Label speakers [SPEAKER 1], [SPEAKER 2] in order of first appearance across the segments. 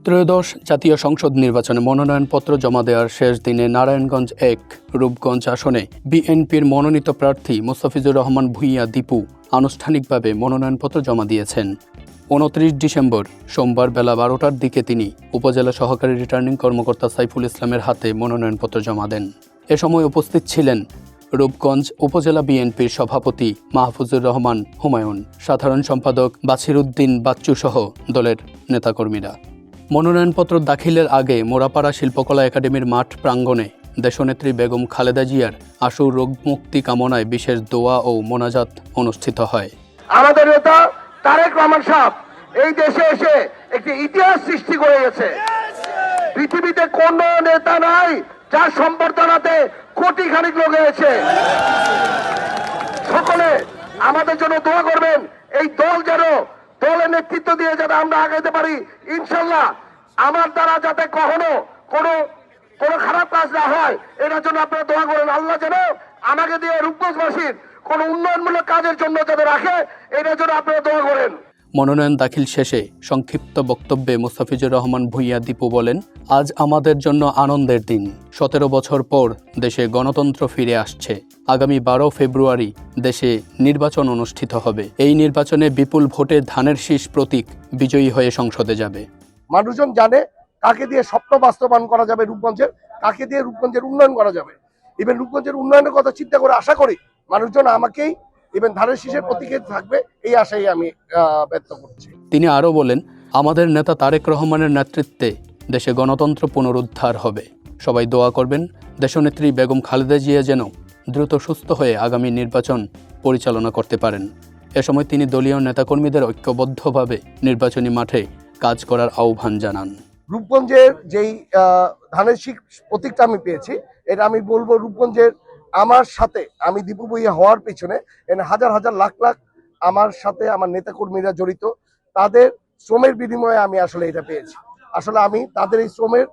[SPEAKER 1] ত্রয়োদশ জাতীয় সংসদ নির্বাচনে মনোনয়নপত্র জমা দেওয়ার শেষ দিনে নারায়ণগঞ্জ ১ রূপগঞ্জ আসনে বিএনপির মনোনীত প্রার্থী মোস্তাফিজুর রহমান ভূঁইয়া দীপু আনুষ্ঠানিকভাবে মনোনয়নপত্র জমা দিয়েছেন। ২৯ ডিসেম্বর সোমবার বেলা ১২টার দিকে তিনি উপজেলা সহকারী রিটার্নিং কর্মকর্তা সাইফুল ইসলামের হাতে মনোনয়নপত্র জমা দেন। এ সময় উপস্থিত ছিলেন রূপগঞ্জ উপজেলা বিএনপির সভাপতি মাহফুজুর রহমান হুমায়ুন, সাধারণ সম্পাদক বাছির উদ্দিন বাচ্চু সহ দলের নেতাকর্মীরা। মনোনয়নপত্র দাখিলের আগে মোরাপাড়া শিল্পকলা একাডেমির মাঠ প্রাঙ্গণে দেশনেত্রী বেগম খালেদা জিয়ার আশু রোগমুক্তি কামনায় বিশেষ দোয়া ও মোনাজাত অনুষ্ঠিত হয়।
[SPEAKER 2] আমাদের নেতা তারেক রহমান সাহেব এই দেশে এসে একটি ইতিহাস সৃষ্টি করে গেছে। পৃথিবীতে কোন নেতা নাই যার সম্বর্ধনাতে কোটি খানিক লোক হয়েছে। সকলে আমাদের জন্য দোয়া করবেন, এই দল যেন দলের নেতৃত্ব দিয়ে যাতে আমরা আগাইতে পারি। ইনশাল্লাহ আমার দ্বারা যাতে কখনো কোনো খারাপ কাজ না হয়, এটার জন্য আপনারা দোয়া করেন। আল্লাহ যেন আমাকে দিয়ে রূপগঞ্জবাসীর কোনো উন্নয়নমূলক কাজের জন্য যাতে রাখে, এটার জন্য আপনারা দোয়া করেন।
[SPEAKER 1] মনোনয়ন দাখিল শেষে সংক্ষিপ্ত বক্তব্যে মোস্তাফিজুর রহমান ভূঁইয়া দীপু বলেন, আজ আমাদের জন্য আনন্দের দিন। ১৭ বছর পর দেশে গণতন্ত্র ফিরে আসছে। আগামী ১২ ফেব্রুয়ারি দেশে নির্বাচন অনুষ্ঠিত হবে। এই নির্বাচনে বিপুল ভোটে ধানের শীষ প্রতীক বিজয়ী হয়ে সংসদে যাবে।
[SPEAKER 2] মানুষজন জানে কাকে দিয়ে স্বপ্ন বাস্তবায়ন করা যাবে রূপগঞ্জের, কাকে দিয়ে রূপগঞ্জের উন্নয়ন করা যাবে। ইভেন রূপগঞ্জের উন্নয়নের কথা চিন্তা করে আশা করি মানুষজন আমাকেই ইভেন ধানের শীষের প্রতীকে থাকবে, এই আশাই আমি ব্যক্ত করছি।
[SPEAKER 1] তিনি আরও বলেন, আমাদের নেতা তারেক রহমানের নেতৃত্বে দেশে গণতন্ত্র পুনরুদ্ধার হবে। সবাই দোয়া করবেন দেশনেত্রী বেগম খালেদা জিয়া যেন দ্রুত সুস্থ হয়ে আগামী নির্বাচন পরিচালনা করতে পারেন। এ সময় তিনি দলীয় নেতাকর্মীদের ঐক্যবদ্ধভাবে নির্বাচনী মাঠে কাজ করার আহ্বান জানান।
[SPEAKER 2] রূপগঞ্জের যেই ধানের শীষ প্রতীকটা আমি পেয়েছি, এটা আমি বলবো রূপগঞ্জের আমার সাথে আমি দীপু ভূঁইয়া হওয়ার পিছনে হাজার হাজার লাখ লাখ আমার সাথে আমার নেতাকর্মীরা জড়িত। তাদের শ্রমের বিনিময়ে আমি আসলে এটা পেয়েছি। আসলে আমি তাদের এই শ্রমের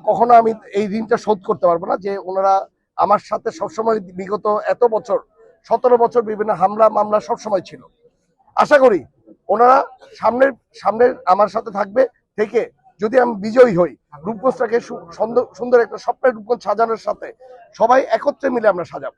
[SPEAKER 2] কখনো আমি এই ঋণটা শোধ করতে পারবো না, যে ওনারা আমার সাথে সবসময় বিগত এত বছর ১৭ বছর বিভিন্ন হামলা মামলা সবসময় ছিল। আশা করি ওনারা সামনের আমার সাথে থাকবে থেকে যদি আমি বিজয়ী হই, রূপগঞ্জটাকে সুন্দর একটা স্বপ্নের রূপগঞ্জ সাজানোর সাথে সবাই একত্রে মিলে আমরা সাজাবো।